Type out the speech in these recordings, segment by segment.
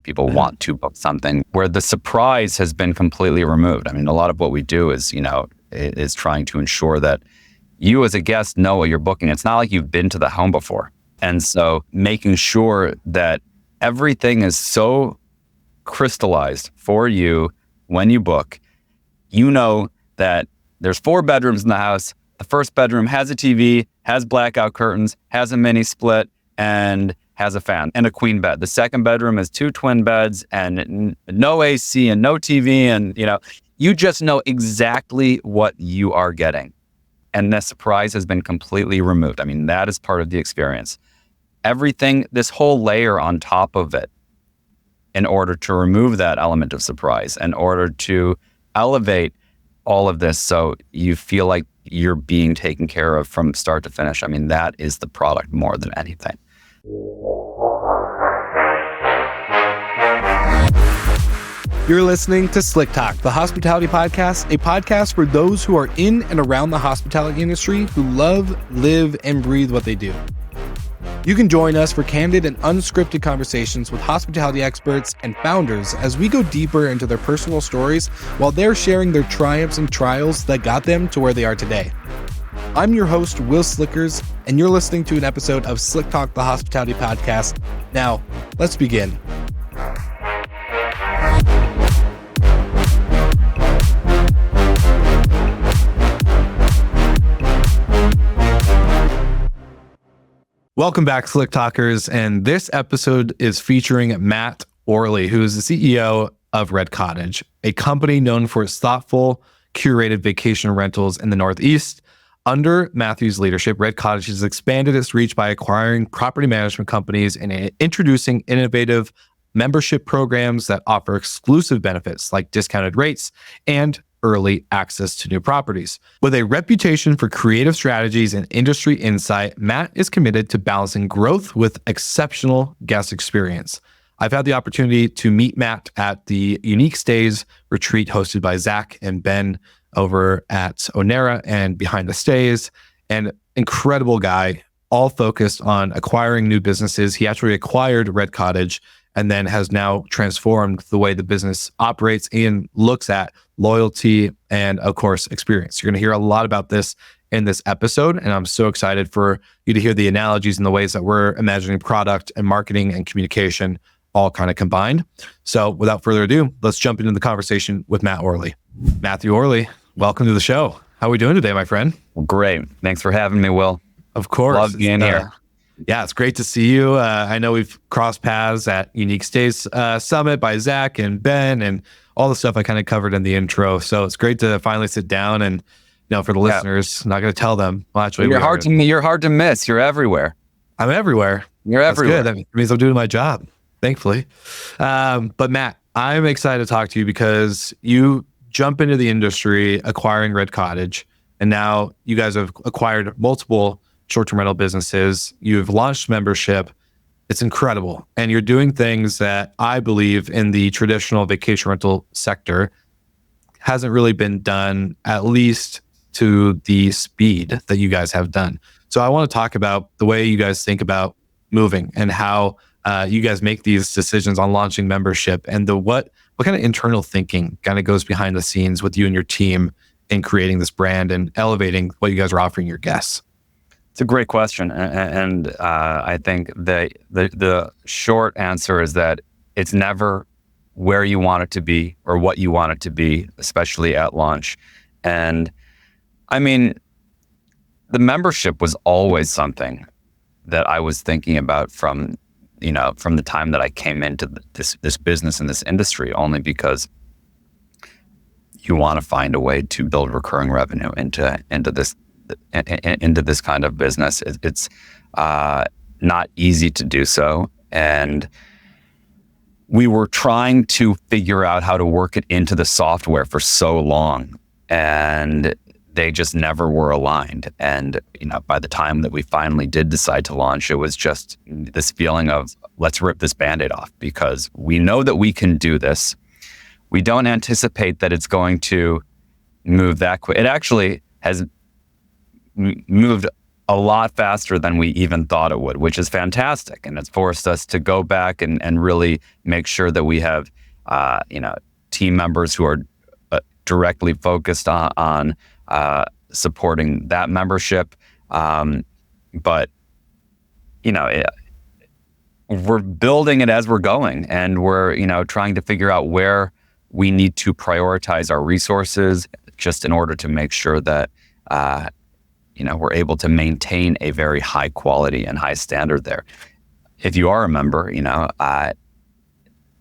People want to book something where the surprise has been completely removed. I mean, a lot of what we do is, is trying to ensure that you as a guest know what you're booking. It's not like you've been to the home before. And so making sure that everything is so crystallized for you when you book, that there's 4 bedrooms in the house. The first bedroom has a TV, has blackout curtains, has a mini split, and has a fan and a queen bed. The second bedroom is 2 twin beds and no AC and no TV. And, you just know exactly what you are getting. And the surprise has been completely removed. I mean, that is part of the experience. Everything, this whole layer on top of it, in order to remove that element of surprise, in order to elevate all of this so you feel like you're being taken care of from start to finish. I mean, that is the product more than anything. You're listening to Slick Talk, the hospitality podcast, a podcast for those who are in and around the hospitality industry who love, live, and breathe what they do. You can join us for candid and unscripted conversations with hospitality experts and founders as we go deeper into their personal stories while they're sharing their triumphs and trials that got them to where they are today. I'm your host, Wil Slickers, and you're listening to an episode of Slick Talk, the hospitality podcast. Now, let's begin. Welcome back, Slick Talkers, and this episode is featuring Matt Orley, who is the CEO of Red Cottage, a company known for its thoughtful, curated vacation rentals in the Northeast. Under Matthew's leadership, Red Cottage has expanded its reach by acquiring property management companies and introducing innovative membership programs that offer exclusive benefits like discounted rates and early access to new properties. With a reputation for creative strategies and industry insight, Matt is committed to balancing growth with exceptional guest experience. I've had the opportunity to meet Matt at the Unique Stays retreat hosted by Zach and Ben over at Onera and Behind the Stays. An incredible guy, all focused on acquiring new businesses. He actually acquired Red Cottage and then has now transformed the way the business operates and looks at loyalty and, of course, experience. You're going to hear a lot about this in this episode, and I'm so excited for you to hear the analogies and the ways that we're imagining product and marketing and communication all kind of combined. So without further ado, let's jump into the conversation with Matt Orley. Matthew Orley, welcome to the show. How are we doing today, my friend? Well, great. Thanks for having me, Wil. Of course. Love being here. Yeah, it's great to see you. I know we've crossed paths at Unique Stays Summit by Zach and Ben and all the stuff I kind of covered in the intro. So it's great to finally sit down and, for the listeners, I'm not going to tell them. Well, actually, you're hard to miss. You're everywhere. I'm everywhere. You're everywhere. That's good. That means I'm doing my job, thankfully. But Matt, I'm excited to talk to you because you jump into the industry acquiring Red Cottage, and now you guys have acquired multiple short-term rental businesses. You've launched membership. It's incredible. And you're doing things that I believe in the traditional vacation rental sector hasn't really been done, at least to the speed that you guys have done. So I want to talk about the way you guys think about moving and how you guys make these decisions on launching membership and what kind of internal thinking kind of goes behind the scenes with you and your team in creating this brand and elevating what you guys are offering your guests. It's a great question, and I think the short answer is that it's never where you want it to be or what you want it to be, especially at launch. And I mean, the membership was always something that I was thinking about from the time that I came into this business and this industry, only because you want to find a way to build recurring revenue into this kind of business. It's not easy to do so. And we were trying to figure out how to work it into the software for so long, and they just never were aligned. And, by the time that we finally did decide to launch, it was just this feeling of, let's rip this Band-Aid off, because we know that we can do this. We don't anticipate that it's going to move that quick. It actually has moved a lot faster than we even thought it would, which is fantastic. And it's forced us to go back and really make sure that we have, team members who are directly focused on supporting that membership. But, we're building it as we're going, and we're, trying to figure out where we need to prioritize our resources just in order to make sure that, we're able to maintain a very high quality and high standard there. If you are a member,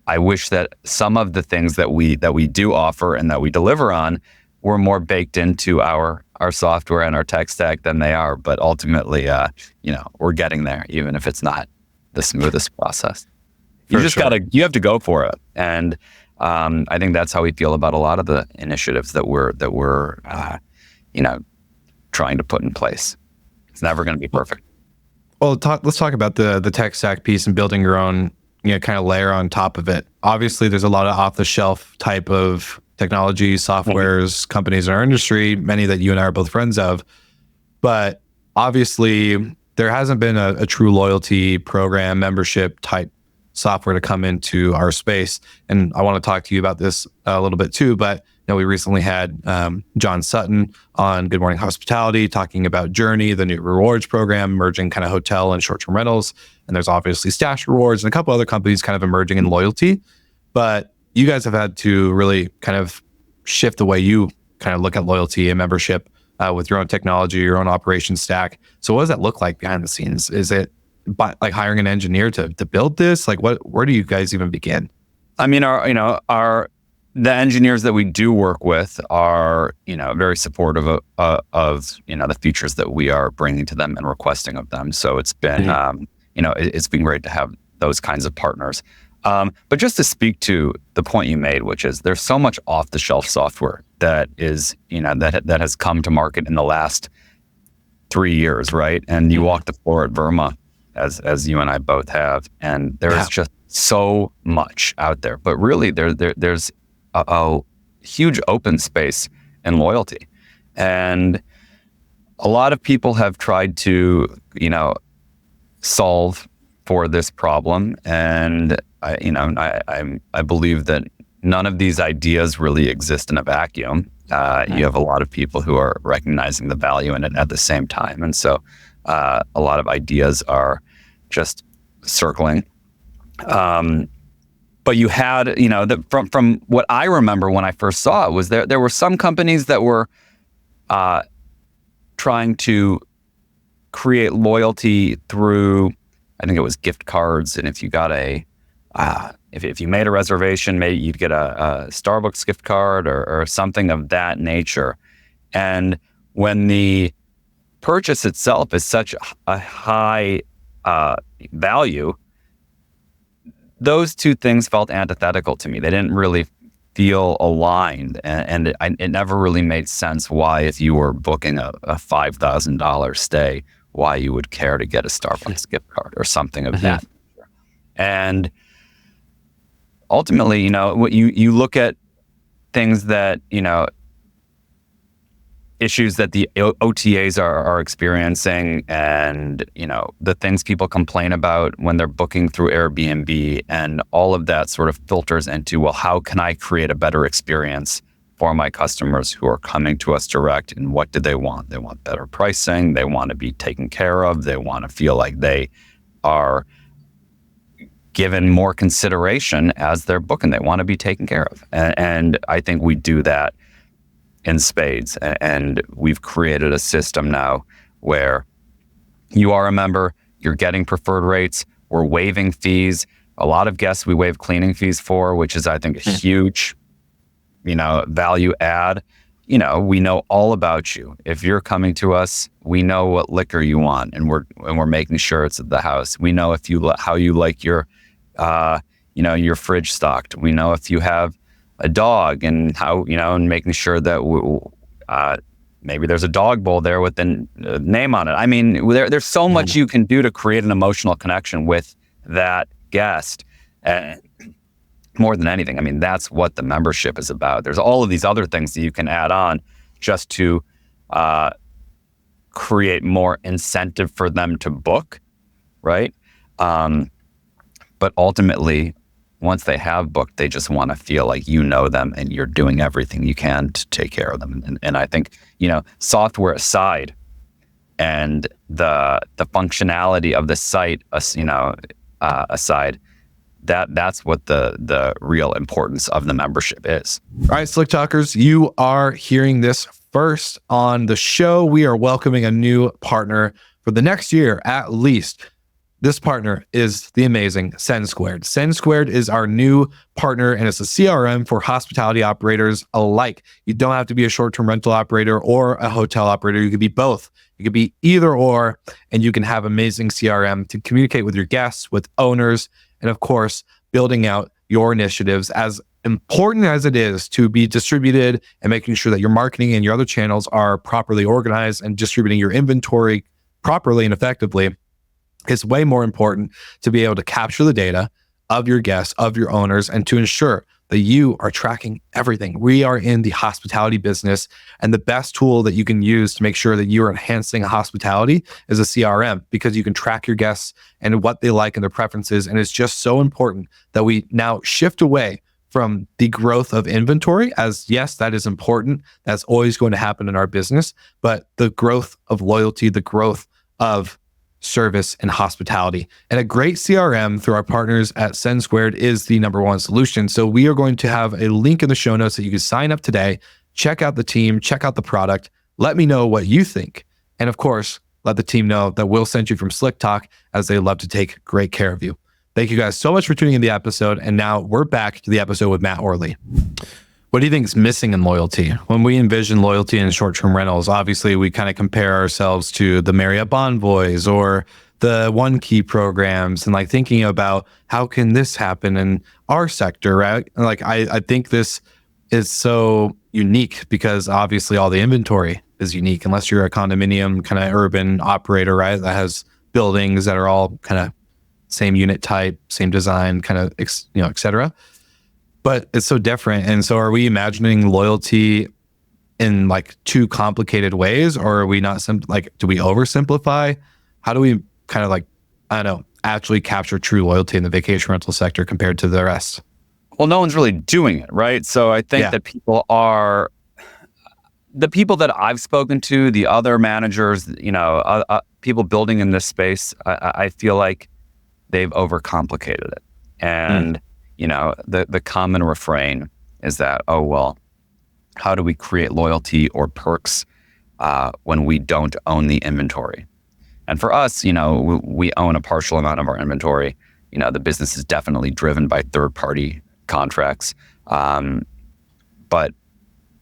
I wish that some of the things that we do offer and that we deliver on were more baked into our software and our tech stack than they are. But ultimately, we're getting there, even if it's not the smoothest process. You have to go for it. And I think that's how we feel about a lot of the initiatives that we're trying to put in place. It's never going to be perfect. Well, let's talk about the tech stack piece and building your own, kind of layer on top of it. Obviously, there's a lot of off-the-shelf type of technology, softwares, companies in our industry, many that you and I are both friends of. But obviously, there hasn't been a true loyalty program, membership type software to come into our space. And I want to talk to you about this a little bit too, but we recently had John Sutton on Good Morning Hospitality talking about Journey, the new rewards program, merging kind of hotel and short-term rentals. And there's obviously Stash Rewards and a couple other companies kind of emerging in loyalty. But you guys have had to really kind of shift the way you kind of look at loyalty and membership with your own technology, your own operations stack. So what does that look like behind the scenes? Is it like hiring an engineer to build this? Like where do you guys even begin? I mean, the engineers that we do work with are, very supportive of the features that we are bringing to them and requesting of them. So it's been, it's been great to have those kinds of partners. But just to speak to the point you made, which is there's so much off-the-shelf software that is, that has come to market in the last 3 years, right? And you walk the floor at Verma, as you and I both have, and there's just so much out there. But really, there's a huge open space in loyalty. And a lot of people have tried to, solve for this problem. And I believe that none of these ideas really exist in a vacuum. You have a lot of people who are recognizing the value in it at the same time. And so a lot of ideas are just circling. But you had, from what I remember when I first saw it, was there were some companies that were trying to create loyalty through, I think it was gift cards. And if you got if you made a reservation, maybe you'd get a Starbucks gift card or something of that nature. And when the purchase itself is such a high value, those two things felt antithetical to me. They didn't really feel aligned, and it never really made sense why, if you were booking a $5,000 stay, why you would care to get a Starbucks gift card or something of that nature. And ultimately, you look at things that, issues that the OTAs are experiencing, and the things people complain about when they're booking through Airbnb, and all of that sort of filters into, well, how can I create a better experience for my customers who are coming to us direct, and what do they want? They want better pricing, they want to be taken care of, they want to feel like they are given more consideration as they're booking, they want to be taken care of. And I think we do that in spades. And we've created a system now where you are a member, you're getting preferred rates, we're waiving fees. A lot of guests we waive cleaning fees for, which is, I think, a huge, value add. We know all about you. If you're coming to us, we know what liquor you want, and we're making sure it's at the house. We know how you like your fridge stocked. We know if you have a dog, and how, and making sure that maybe there's a dog bowl there with the name on it. I mean, there's so much you can do to create an emotional connection with that guest. And more than anything, I mean, that's what the membership is about. There's all of these other things that you can add on just to create more incentive for them to book, right? But ultimately, once they have booked, they just want to feel like you know them and you're doing everything you can to take care of them. And I think, software aside and the functionality of the site, aside, that's what the real importance of the membership is. All right, Slick Talkers, you are hearing this first on the show. We are welcoming a new partner for the next year, at least. This partner is the amazing Send Squared. Send Squared is our new partner, and it's a CRM for hospitality operators alike. You don't have to be a short-term rental operator or a hotel operator. You could be both. You could be either or, and you can have amazing CRM to communicate with your guests, with owners, and of course, building out your initiatives. As important as it is to be distributed and making sure that your marketing and your other channels are properly organized and distributing your inventory properly and effectively, it's way more important to be able to capture the data of your guests, of your owners, and to ensure that you are tracking everything. We are in the hospitality business, and the best tool that you can use to make sure that you are enhancing hospitality is a CRM, because you can track your guests and what they like and their preferences. And it's just so important that we now shift away from the growth of inventory, as yes, that is important. That's always going to happen in our business, but the growth of loyalty, the growth of service and hospitality. And a great CRM through our partners at Send Squared is the number one solution. So we are going to have a link in the show notes that you can sign up today, check out the team, check out the product, let me know what you think. And of course, let the team know that we'll send you from Slick Talk, as they love to take great care of you. Thank you guys so much for tuning in the episode. And now we're back to the episode with Matt Orley. What do you think is missing in loyalty? When we envision loyalty in short-term rentals, obviously we kind of compare ourselves to the Marriott Bonvoys or the One Key programs, and like thinking about how can this happen in our sector, right? And like I think this is so unique because obviously all the inventory is unique, unless you're a condominium kind of urban operator, right? That has buildings that are all kind of same unit type, same design, kind of, et cetera. But it's so different. And so are we imagining loyalty in like too complicated ways, or are we not do we oversimplify? How do we kind of actually capture true loyalty in the vacation rental sector compared to the rest? Well, no one's really doing it, right? So I think that the people that I've spoken to, the other managers, people building in this space, I feel like they've overcomplicated it. And the common refrain is that, oh, well, how do we create loyalty or perks when we don't own the inventory? And for us, we own a partial amount of our inventory. The business is definitely driven by third-party contracts. But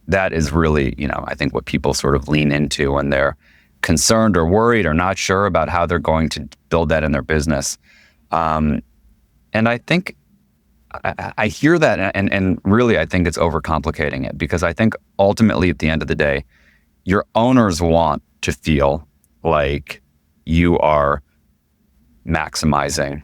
that is really, I think what people sort of lean into when they're concerned or worried or not sure about how they're going to build that in their business. And I think I hear that, and really I think it's overcomplicating it, because I think ultimately at the end of the day, your owners want to feel like you are maximizing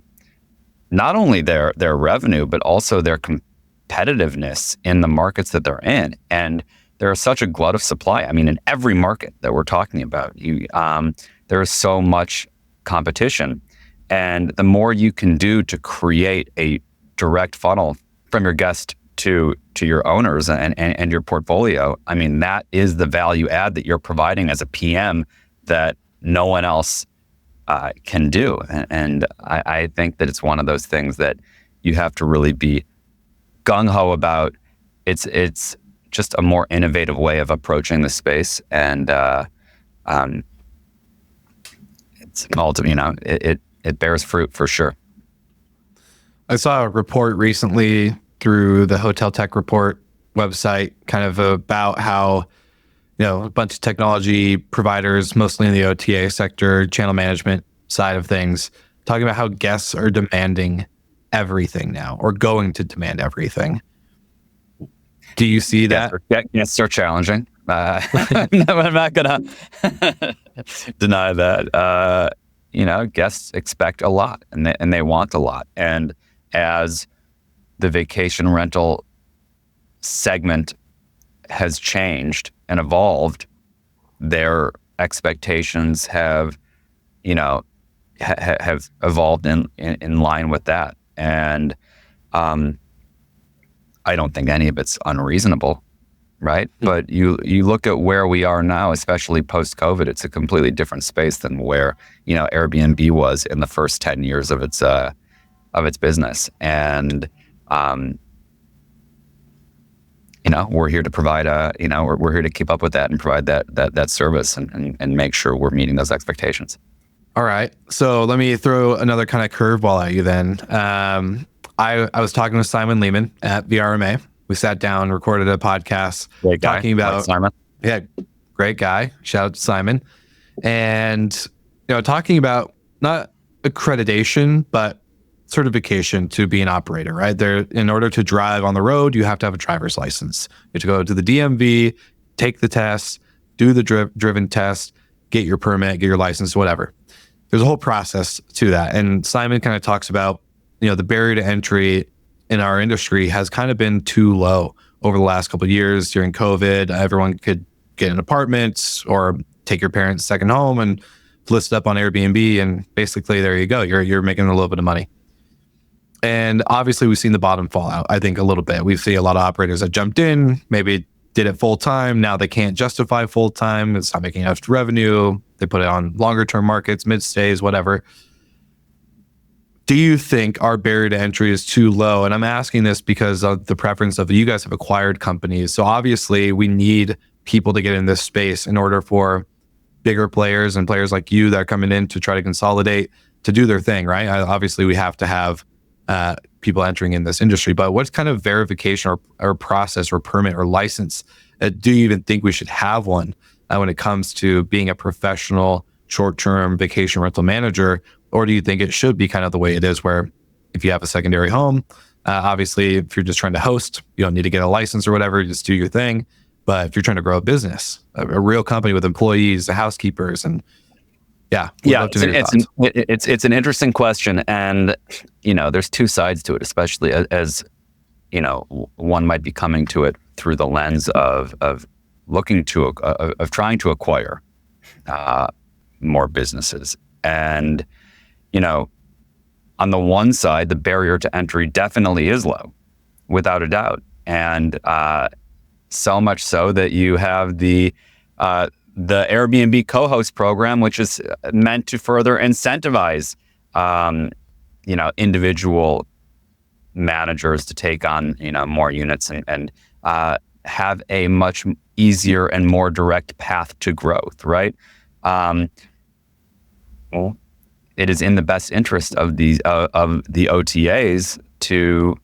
not only their revenue, but also their competitiveness in the markets that they're in. And there is such a glut of supply. I mean, in every market that we're talking about, there is so much competition. And the more you can do to create a direct funnel from your guest to your owners and your portfolio, I mean, that is the value add that you're providing as a PM that no one else can do. And I think that it's one of those things that you have to really be gung-ho about. It's just a more innovative way of approaching the space. And it's ultimately, it bears fruit for sure. I saw a report recently through the Hotel Tech Report website, kind of about how, a bunch of technology providers, mostly in the OTA sector, channel management side of things, talking about how guests are demanding everything now, or going to demand everything. Do you see that? Yes, they're challenging. I'm not gonna deny that. Guests expect a lot, and they want a lot. And as the vacation rental segment has changed and evolved, their expectations have, have evolved in line with that. And I don't think any of it's unreasonable, right? But you look at where we are now, especially post-COVID, it's a completely different space than where, Airbnb was in the first 10 years of its business. And we're here to provide we're here to keep up with that and provide that service and make sure we're meeting those expectations. All right. So let me throw another kind of curveball at you then. I was talking with Simon Lehman at VRMA. We sat down, recorded a podcast Great guy. talking about Like Simon. Yeah, great guy. Shout out to Simon. And talking about not accreditation, but certification to be an operator, right? There, in order to drive on the road, you have to have a driver's license. You have to go to the DMV, take the test, do the driven test, get your permit, get your license, whatever. There's a whole process to that. And Simon kind of talks about, the barrier to entry in our industry has kind of been too low over the last couple of years. During COVID, everyone could get an apartment or take your parents' second home and list it up on Airbnb. And basically, there you go. You're making a little bit of money. And obviously, we've seen the bottom fall out, I think, a little bit. We see a lot of operators that jumped in, maybe did it full time. Now they can't justify full time. It's not making enough revenue. They put it on longer term markets, mid stays, whatever. Do you think our barrier to entry is too low? And I'm asking this because of the preference of you guys have acquired companies. So obviously we need people to get in this space in order for bigger players and players like you that are coming in to try to consolidate to do their thing, right? Obviously we have to have people entering in this industry, but what kind of verification or process or permit or license do you even think we should have one when it comes to being a professional short-term vacation rental manager? Or do you think it should be kind of the way it is, where if you have a secondary home, obviously if you're just trying to host, you don't need to get a license or whatever, just do your thing. But if you're trying to grow a business, a real company with employees, the housekeepers, and it's an interesting question, and there's two sides to it, especially as one might be coming to it through the lens of looking to of trying to acquire more businesses. And on the one side, the barrier to entry definitely is low, without a doubt, and so much so that you have the Airbnb co-host program, which is meant to further incentivize, individual managers to take on, more units and have a much easier and more direct path to growth, right? Well, it is in the best interest of the OTAs to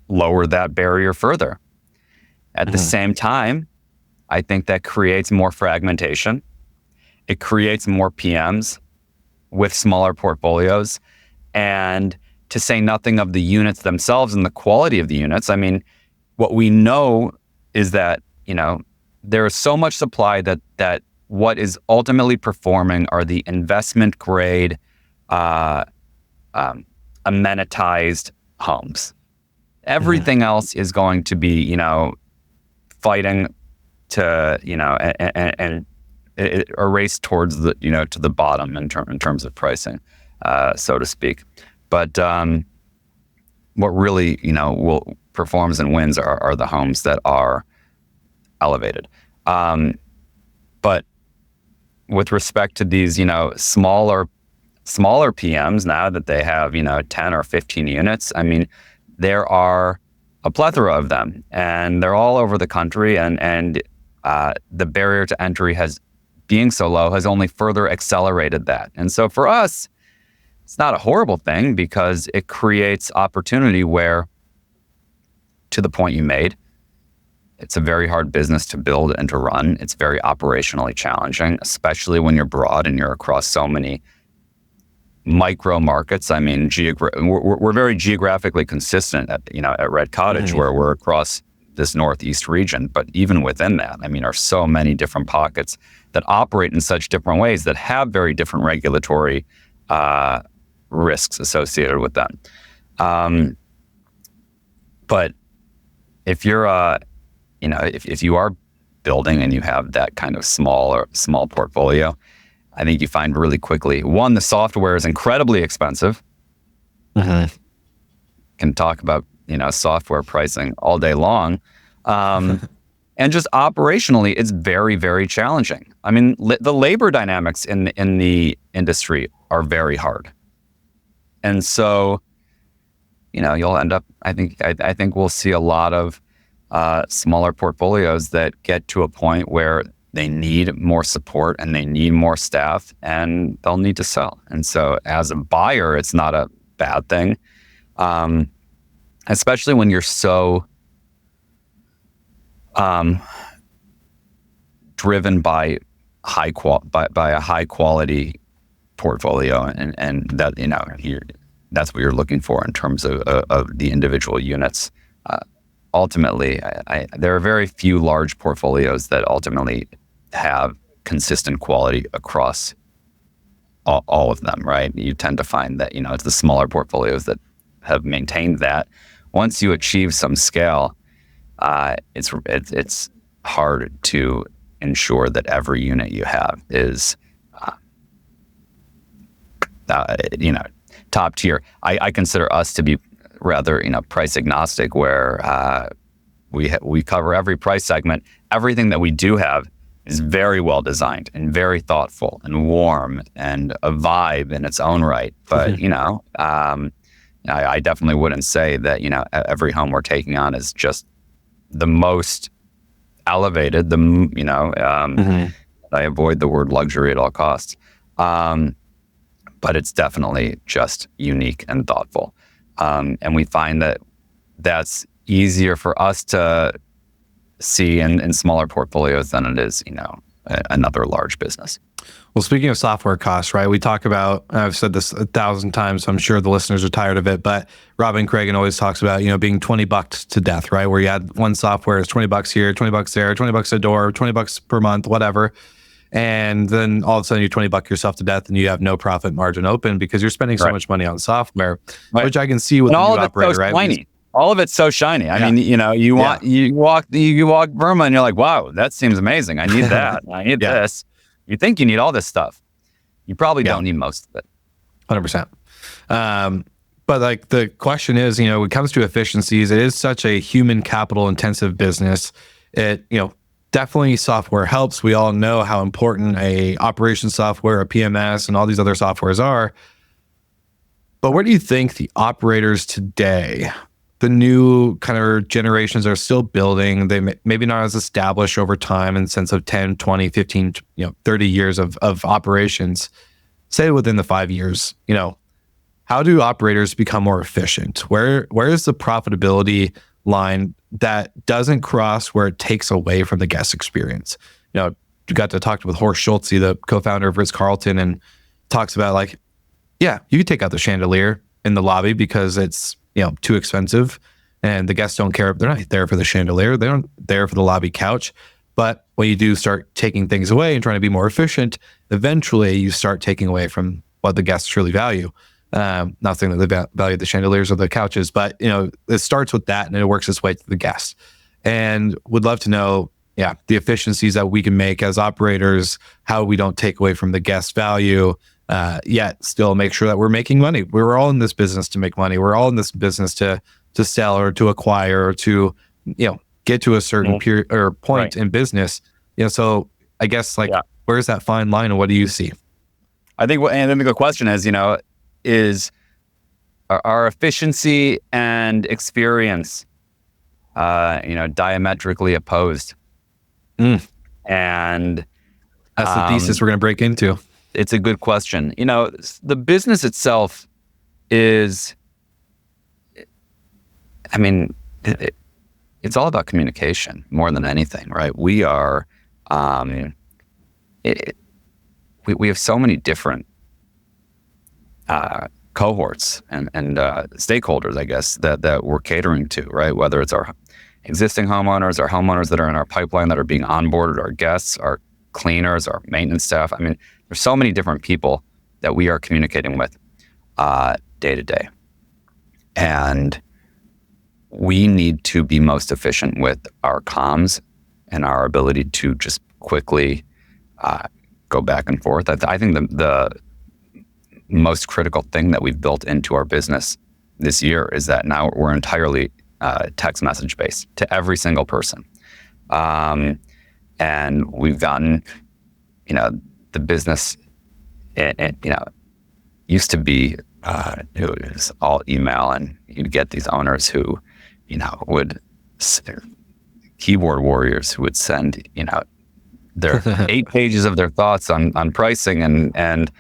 lower that barrier further. At the same time, I think that creates more fragmentation. It creates more PMs with smaller portfolios. And to say nothing of the units themselves and the quality of the units, I mean, what we know is that, there is so much supply that what is ultimately performing are the investment grade, amenitized homes. Everything else is going to be, fighting to, and a race towards the, to the bottom in terms of pricing, so to speak. But what really, performs and wins are the homes that are elevated. But with respect to these, smaller PMs, now that they have, 10 or 15 units, I mean, there are a plethora of them, and they're all over the country, and the barrier to entry being so low has only further accelerated that. And so for us, it's not a horrible thing, because it creates opportunity where, to the point you made, it's a very hard business to build and to run. It's very operationally challenging, especially when you're broad and you're across so many micro markets. I mean, we're very geographically consistent at Red Cottage, where we're across this Northeast region. But even within that, I mean, are so many different pockets that operate in such different ways that have very different regulatory risks associated with them. But if you're, if you are building and you have that kind of small portfolio, I think you find really quickly, one, the software is incredibly expensive. Can talk about, software pricing all day long. And just operationally, it's very, very challenging. I mean, the labor dynamics in the industry are very hard. And so, you'll end up, I think we'll see a lot of smaller portfolios that get to a point where they need more support and they need more staff and they'll need to sell. And so as a buyer, it's not a bad thing, especially when you're so driven by a high quality portfolio, and that that's what you're looking for in terms of the individual units. Ultimately, there are very few large portfolios that ultimately have consistent quality across all of them, right? You tend to find that it's the smaller portfolios that have maintained that. Once you achieve some scale, it's hard to ensure that every unit you have is top tier. I consider us to be rather price agnostic, where we cover every price segment. Everything that we do have is very well designed and very thoughtful and warm and a vibe in its own right. But I definitely wouldn't say that every home we're taking on is just the most elevated. I avoid the word luxury at all costs, but it's definitely just unique and thoughtful. And we find that that's easier for us to see in smaller portfolios than it is, another large business. Well, speaking of software costs, right? We talk about, I've said this 1,000 times, so I'm sure the listeners are tired of it, but Robin Cragen always talks about, being $20 to death, right? Where you add one software, it's $20 here, $20 there, $20 a door, $20 per month, whatever. And then all of a sudden you $20 yourself to death and you have no profit margin open because you're spending so much money on software, which I can see with the new operator, right? Shiny. All of it's so shiny. I mean, you walk Burma and you're like, wow, that seems amazing. I need that. I need this. You think you need all this stuff. You probably don't need most of it. 100%. But like the question is, when it comes to efficiencies, it is such a human capital intensive business. It, definitely software helps. We all know how important a operations software, a PMS, and all these other softwares are. But where do you think the operators today, the new kind of generations are still building, they maybe not as established over time in the sense of 10, 20, 15, 30 years of operations, say within the 5 years, how do operators become more efficient? Where is the profitability line that doesn't cross where it takes away from the guest experience? You got to talk with Horst Schulze, the co-founder of Ritz-Carlton, and talks about you could take out the chandelier in the lobby because it's too expensive and the guests don't care. They're not there for the chandelier. They're not there for the lobby couch. But when you do start taking things away and trying to be more efficient, eventually you start taking away from what the guests truly value. Not saying that they value the chandeliers or the couches, but it starts with that and it works its way to the guest. And would love to know, the efficiencies that we can make as operators, how we don't take away from the guest value, yet still make sure that we're making money. We're all in this business to make money. We're all in this business to sell or to acquire or to get to a certain period or point in business. So I guess where's that fine line and what do you see? I think and the question is our efficiency and experience diametrically opposed? And that's the thesis we're going to break into. It's a good question. The business itself is, it's all about communication more than anything, right? We are, we have so many different cohorts and stakeholders, I guess, that we're catering to, right? Whether it's our existing homeowners, our homeowners that are in our pipeline that are being onboarded, our guests, our cleaners, our maintenance staff. There's so many different people that we are communicating with day to day. And we need to be most efficient with our comms and our ability to just quickly go back and forth. I think the most critical thing that we've built into our business this year is that now we're entirely text message based to every single person. And we've gotten, the business, used to be, it was all email, and you'd get these owners who, would, keyboard warriors who would send, their 8 pages of their thoughts on pricing and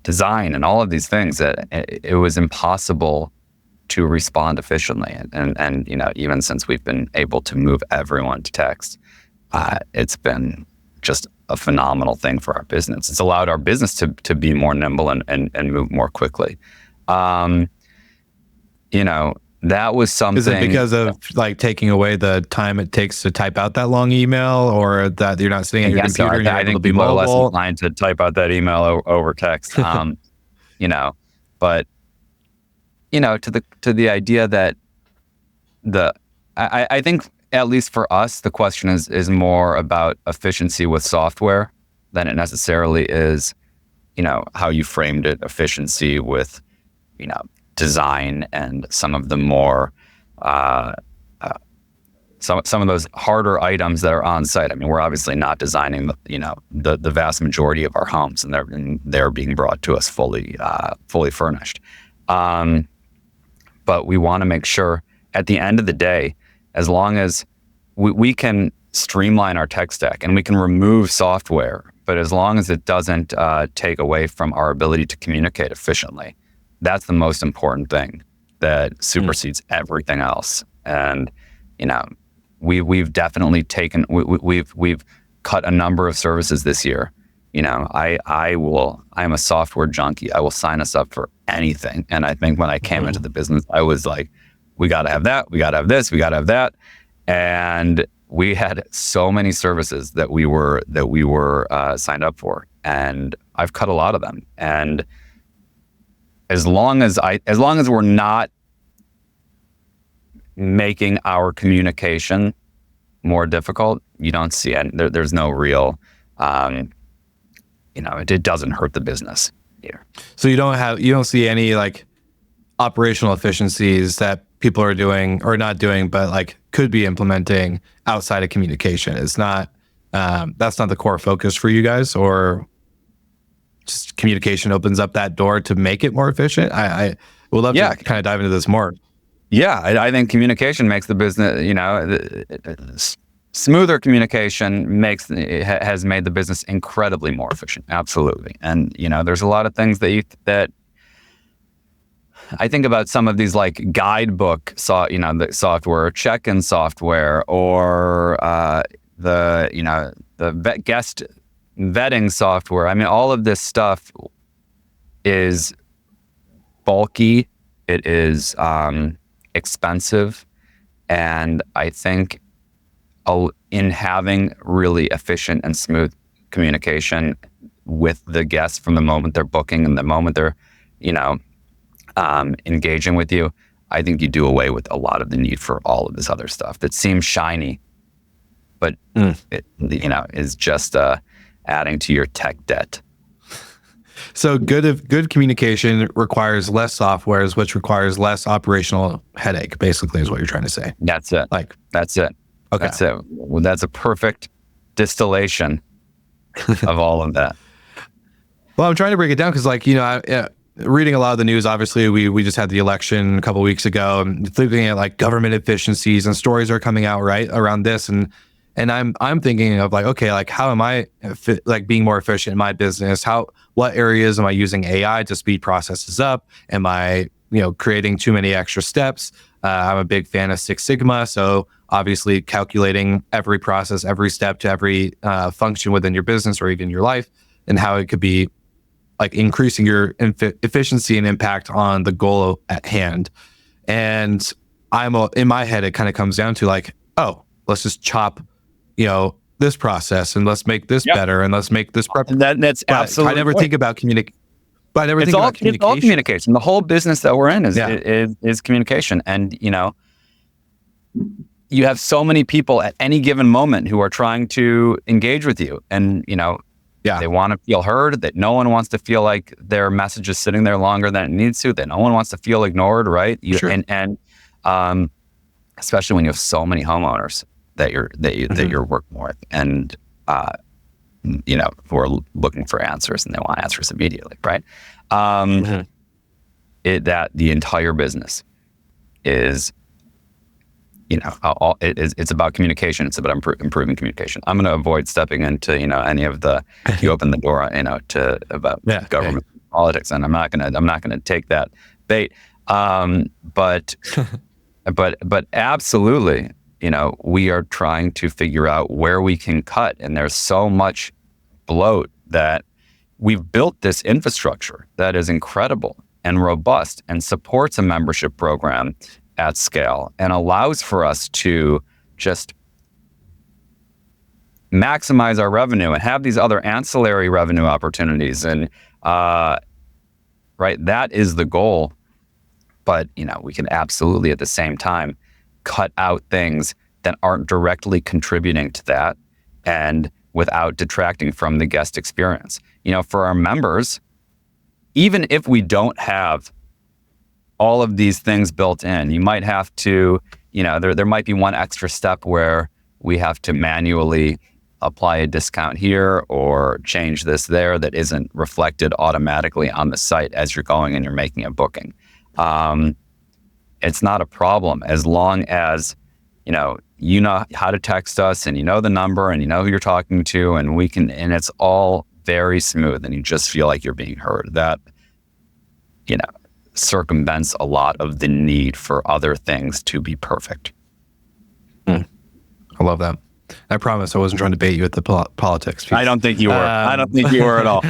design and all of these things, that it was impossible to respond efficiently. And even since we've been able to move everyone to text, it's been just a phenomenal thing for our business. It's allowed our business to be more nimble and move more quickly. That was something. Is it because of like taking away the time it takes to type out that long email, or that you're not sitting at your computer and you're able to be people mobile? are less inclined to type out that email over text. But to the idea that I think, at least for us, the question is more about efficiency with software than it necessarily is, how you framed it, efficiency with, design and some of the more, some of those harder items that are on site. I mean, we're obviously not designing the vast majority of our homes, and they're being brought to us fully furnished. But we want to make sure, at the end of the day, as long as we can streamline our tech stack and we can remove software, but as long as it doesn't take away from our ability to communicate efficiently, that's the most important thing that supersedes everything else. And we've definitely taken we've cut a number of services this year. I'm a software junkie. I will sign us up for anything. And I think when I came into the business, I was like, we got to have that. We got to have this. We got to have that. And we had so many services that we were signed up for, and I've cut a lot of them. And as long as we're not making our communication more difficult, you don't see it. There's no real, it doesn't hurt the business here. So you don't see any like operational efficiencies that people are doing or not doing, but like could be implementing outside of communication. It's not, that's not the core focus for you guys, or just communication opens up that door to make it more efficient. I would love to kind of dive into this more. Yeah, I think communication makes the business, smoother communication has made the business incredibly more efficient. Absolutely. And, there's a lot of things that I think about, some of these like guidebook, the software, check-in software, or the guest vetting software. I mean, all of this stuff is bulky. It is expensive, and I think in having really efficient and smooth communication with the guests from the moment they're booking and the moment they're engaging with you, I think you do away with a lot of the need for all of this other stuff that seems shiny, but it is just adding to your tech debt. So good communication requires less softwares, which requires less operational headache, basically, is what you're trying to say. That's it. That's it. Okay. That's it. Well, that's a perfect distillation of all of that. Well, I'm trying to break it down because, reading a lot of the news, obviously, we just had the election a couple of weeks ago, and looking at like government efficiencies, and stories are coming out right around this, and I'm thinking of like, okay, like how am I being more efficient in my business? What areas am I using AI to speed processes up? Am I creating too many extra steps? I'm a big fan of Six Sigma, so obviously calculating every process, every step to every function within your business or even your life, and how it could be like increasing your efficiency and impact on the goal at hand. And in my head, it kind of comes down to like, oh, let's just chop, this process, and let's make this better, and let's make this prep. That's absolutely. I never think about communication. But I never think about communication. It's all communication. The whole business that we're in is communication. And you have so many people at any given moment who are trying to engage with you, and they want to feel heard, that no one wants to feel like their message is sitting there longer than it needs to, that no one wants to feel ignored, right? Sure. And especially when you have so many homeowners that you're working with, and who are looking for answers, and they want answers immediately, right? That the entire business is, it's about communication. It's about improving communication. I'm going to avoid stepping into, any of the, you open the door, to about government politics, and I'm not going to take that bait. But absolutely, we are trying to figure out where we can cut, and there's so much bloat that we've built this infrastructure that is incredible and robust and supports a membership program at scale and allows for us to just maximize our revenue and have these other ancillary revenue opportunities. And right, that is the goal. But we can absolutely at the same time cut out things that aren't directly contributing to that, and without detracting from the guest experience. For our members, even if we don't have all of these things built in, you might have to, there might be one extra step where we have to manually apply a discount here or change this there that isn't reflected automatically on the site as you're going and you're making a booking. It's not a problem as long as, you know how to text us, and you know the number, and you know who you're talking to, and it's all very smooth, and you just feel like you're being heard. That, circumvents a lot of the need for other things to be perfect. I love that. I promise I wasn't trying to bait you at the politics piece. I don't think you were. I don't think you were at all.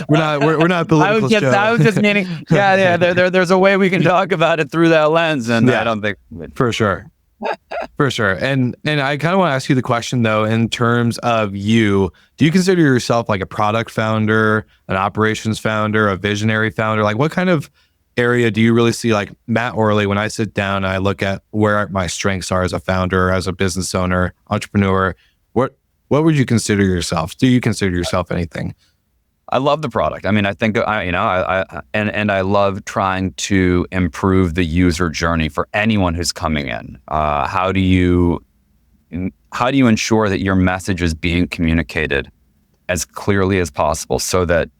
We're not political show. I was just meaning, there's a way we can talk about it through that lens, and I don't think for sure. For sure. And I kind of want to ask you the question though, in terms of do you consider yourself like a product founder, an operations founder, a visionary founder? Like what kind of area do you really see, like Matt Orley, when I sit down and I look at where my strengths are as a founder, as a business owner, entrepreneur, what would you consider yourself? Do you consider yourself anything? I love the product. I mean, I think I love trying to improve the user journey for anyone who's coming in. How do you ensure that your message is being communicated as clearly as possible, so that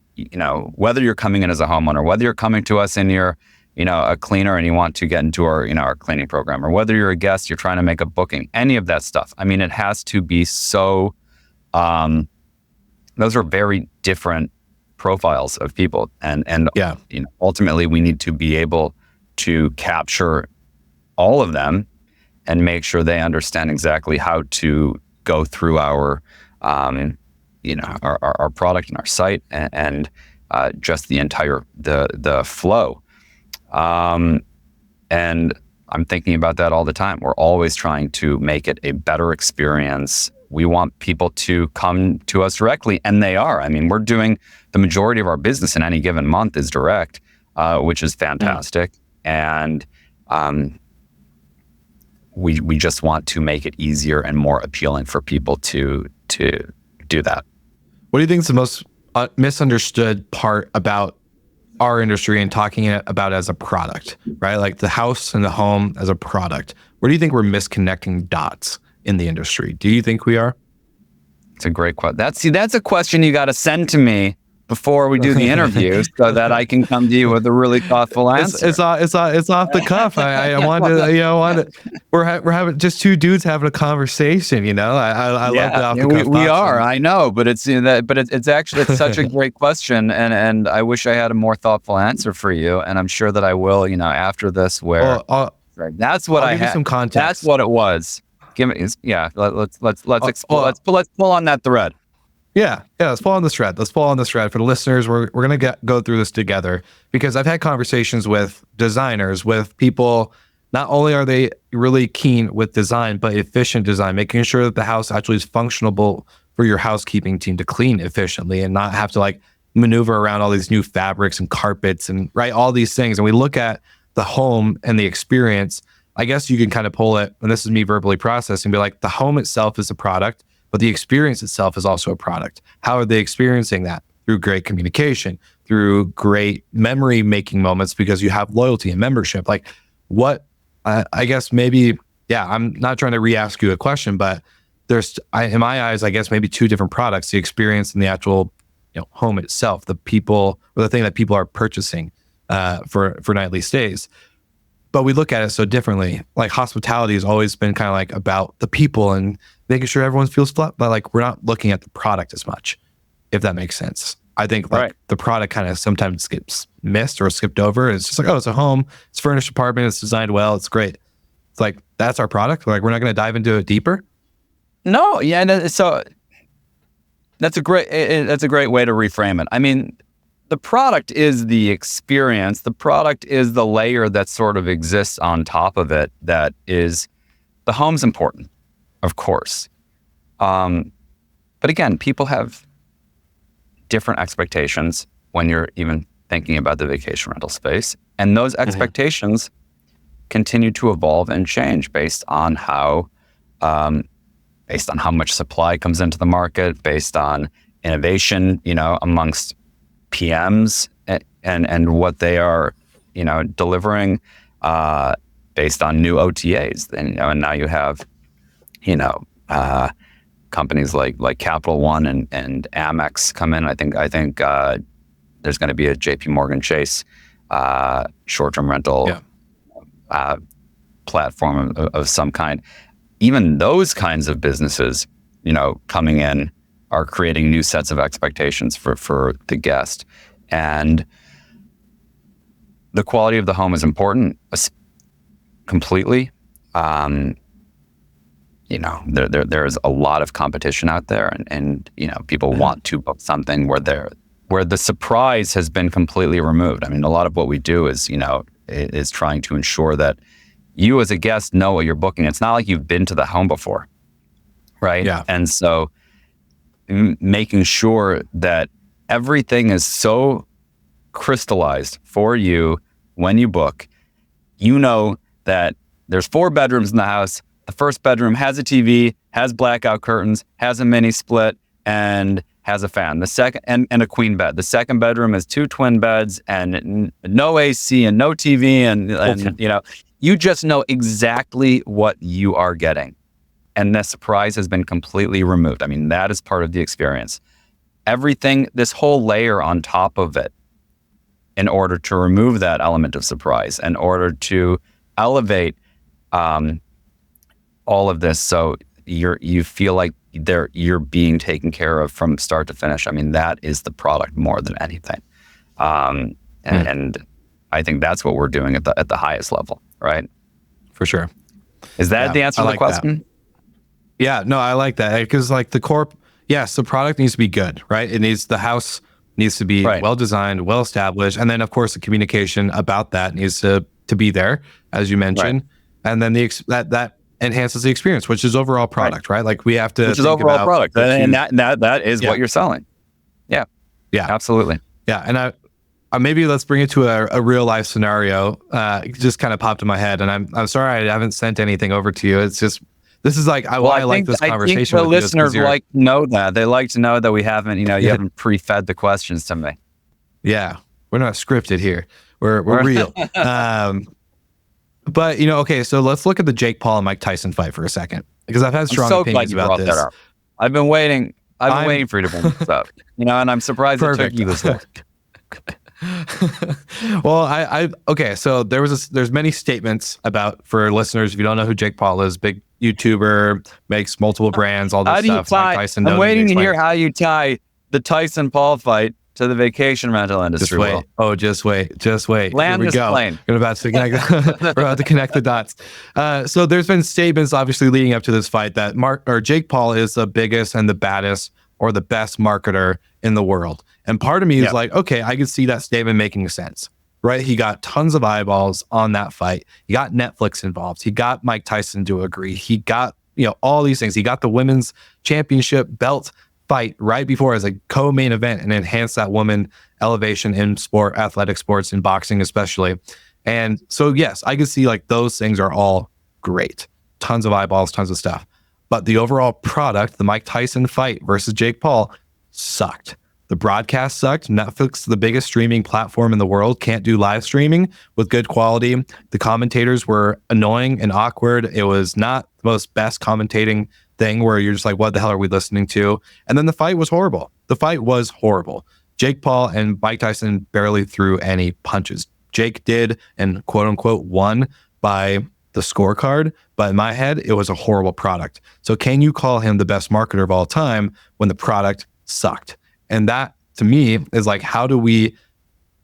whether you're coming in as a homeowner, whether you're coming to us and you're a cleaner and you want to get into our cleaning program, or whether you're a guest, you're trying to make a booking, any of that stuff. I mean, it has to be so. Those are very different profiles of people, and ultimately we need to be able to capture all of them and make sure they understand exactly how to go through our product and our site, and just the entire the flow. And I'm thinking about that all the time. We're always trying to make it a better experience. We want people to come to us directly, and they are. I mean, we're doing the majority of our business in any given month is direct, which is fantastic. And we just want to make it easier and more appealing for people to do that. What do you think is the most misunderstood part about our industry and talking about as a product, right? Like the house and the home as a product. Where do you think we're misconnecting dots in the industry? Do you think we are? It's a great question. That's a question you got to send to me before we do the interview, so that I can come to you with a really thoughtful answer. It's off the cuff. I wanted. We're having just two dudes having a conversation. I love the off the cuff. We are. I know, but it's it's actually such a great question, and I wish I had a more thoughtful answer for you, and I'm sure that I will. After this, where that's what I had. Some context. That's what it was. Give me, Let's explore. Let's pull on that thread. Yeah. Let's pull on this thread. For the listeners, we're gonna go through this together, because I've had conversations with designers, with people. Not only are they really keen with design, but efficient design, making sure that the house actually is functionable for your housekeeping team to clean efficiently and not have to maneuver around all these new fabrics and carpets and all these things. And we look at the home and the experience I guess you can kind of pull it, and this is me verbally processing, be like, the home itself is a product, but the experience itself is also a product. How are they experiencing that? Through great communication, through great memory making moments, because you have loyalty and membership. Like what, I guess maybe, yeah, I'm not trying to re-ask you a question, but there's, in my eyes, I guess maybe two different products: the experience and the actual, home itself, the people, or the thing that people are purchasing for nightly stays. But we look at it so differently. Like hospitality has always been kind of like about the people and making sure everyone feels flat, but like we're not looking at the product as much, if that makes sense. I think like the product kind of sometimes gets missed or skipped over. It's just like, oh, it's a home, it's a furnished apartment, it's designed well, it's great. It's like, that's our product. Like, we're not going to dive into it deeper. No, yeah, and so that's a great way to reframe it. I mean, the product is the experience. The product is the layer that sort of exists on top of it. That is, the home's important, of course. But again, people have different expectations when you're even thinking about the vacation rental space. And those expectations continue to evolve and change based on how much supply comes into the market, based on innovation, amongst PMs and what they are, delivering, based on new OTAs. And now you have, companies like Capital One and Amex come in. I think there's going to be a JP Morgan Chase short-term rental platform of some kind. Even those kinds of businesses, coming in, are creating new sets of expectations for the guest. And the quality of the home is important, completely. There's a lot of competition out there, and people want to book something where the surprise has been completely removed. I mean, a lot of what we do is trying to ensure that you as a guest know what you're booking. It's not like you've been to the home before, right? Yeah. And so making sure that everything is so crystallized for you when you book. That there's 4 bedrooms in the house. The first bedroom has a TV, has blackout curtains, has a mini split, and has a fan. The second, and a queen bed. The second bedroom is 2 twin beds and no AC and no TV, and you just know exactly what you are getting. And the surprise has been completely removed. I mean, that is part of the experience. Everything, this whole layer on top of it, in order to remove that element of surprise, in order to elevate all of this, so you feel like you're being taken care of from start to finish. I mean, that is the product more than anything. And I think that's what we're doing at the highest level, right? For sure. Is that the answer to the question? That. Yeah, no, I like that, because like yes, the product needs to be good, right? The house needs to be well designed, well established, and then of course the communication about that needs to be there, as you mentioned, and then that enhances the experience, which is overall product, right? Like we have to, which is overall product, and that is what you're selling. Yeah, absolutely. Yeah, and I maybe let's bring it to a real life scenario. It just kind of popped in my head, and I'm sorry I haven't sent anything over to you. It's just, this is like I like this conversation. I think the listeners like to know that. They like to know that we haven't, you haven't pre-fed the questions to me. Yeah, we're not scripted here. We're real. But okay, so let's look at the Jake Paul and Mike Tyson fight for a second, because I've had strong opinions about this. I've been waiting for you to bring this up. And I'm surprised it took you this long. Well, okay, so there's many statements about, for listeners, if you don't know who Jake Paul is, big YouTuber, makes multiple brands, all this stuff. Mike Tyson, I'm waiting to hear how you tie the Tyson Paul fight to the vacation rental industry. Just wait. Land this plane. We're about to connect the dots. So there's been statements obviously leading up to this fight that Jake Paul is the biggest and the baddest or the best marketer in the world. And part of me is like, okay, I can see that statement making sense, right? He got tons of eyeballs on that fight. He got Netflix involved. He got Mike Tyson to agree. He got, all these things. He got the women's championship belt fight right before as a co-main event and enhance that woman elevation in sport, athletic sports, and boxing especially. And so, yes, I can see like those things are all great. Tons of eyeballs, tons of stuff. But the overall product, the Mike Tyson fight versus Jake Paul, sucked. The broadcast sucked. Netflix, the biggest streaming platform in the world, can't do live streaming with good quality. The commentators were annoying and awkward. It was not the most best commentating thing where you're just like, what the hell are we listening to? And then the fight was horrible. The fight was horrible. Jake Paul and Mike Tyson barely threw any punches. Jake did and quote unquote won by the scorecard, but in my head, it was a horrible product. So can you call him the best marketer of all time when the product sucked? And that to me is like, how do we,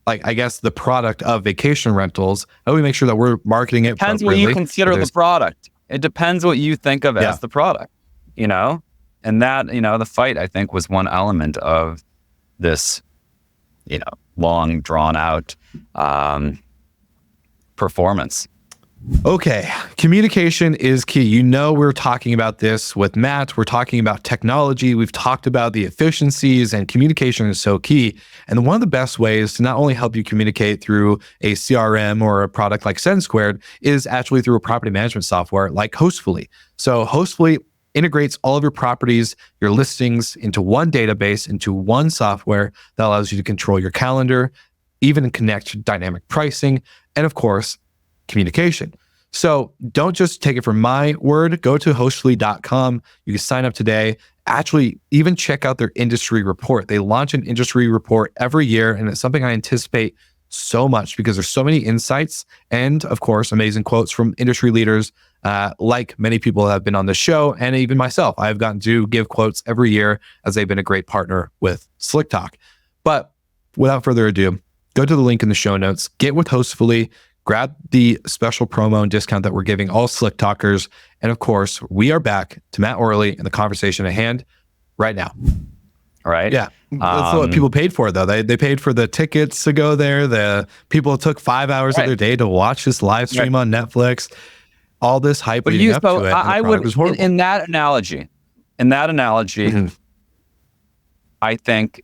like, I guess the product of vacation rentals, how do we make sure that we're marketing it Depends appropriately? what you consider the product. It depends what you think of as the product, you know? And that, you know, the fight, I think, was one element of this, you know, long drawn out performance. Okay, communication is key. You know, we're talking about this with Matt. We're talking about technology. We've talked about the efficiencies, and communication is so key. And one of the best ways to not only help you communicate through a CRM or a product like Send Squared is actually through a property management software like Hostfully. So Hostfully integrates all of your properties, your listings into one database, into one software that allows you to control your calendar, even connect dynamic pricing, and of course, communication. So don't just take it from my word. Go to hostfully.com. You can sign up today. Actually, even check out their industry report. They launch an industry report every year, and it's something I anticipate so much because there's so many insights and, of course, amazing quotes from industry leaders like many people have been on the show, and even myself. I've gotten to give quotes every year as they've been a great partner with Slick Talk. But without further ado, go to the link in the show notes, get with Hostfully, grab the special promo and discount that we're giving all Slick Talkers. And of course, we are back to Matt Orley and the conversation at hand right now. All right. Yeah. That's what people paid for, though. They paid for the tickets to go there. The people took 5 hours of their day to watch this live stream on Netflix. All this hype leading up to it. I would, in that analogy, Mm-hmm. I think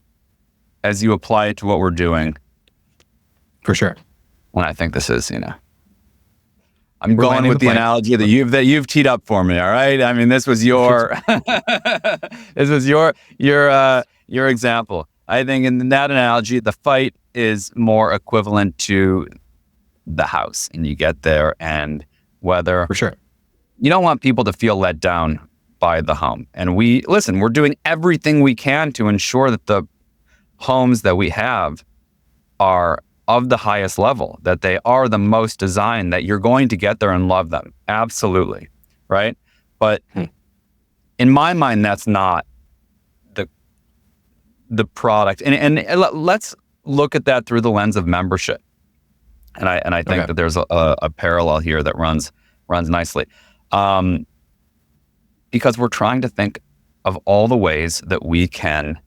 as you apply it to what we're doing, for sure. When I think this is, you know, I'm going with the analogy that you've teed up for me. All right. I mean, this was your, your example. I think in that analogy, the fight is more equivalent to the house, and you get there and whether for sure you don't want people to feel let down by the home. And we're doing everything we can to ensure that the homes that we have are of the highest level, that they are the most designed, that you're going to get there and love them. Absolutely. Right. But in my mind, that's not the product. And let's look at that through the lens of membership. And I think that there's a parallel here that runs nicely. Because we're trying to think of all the ways that we can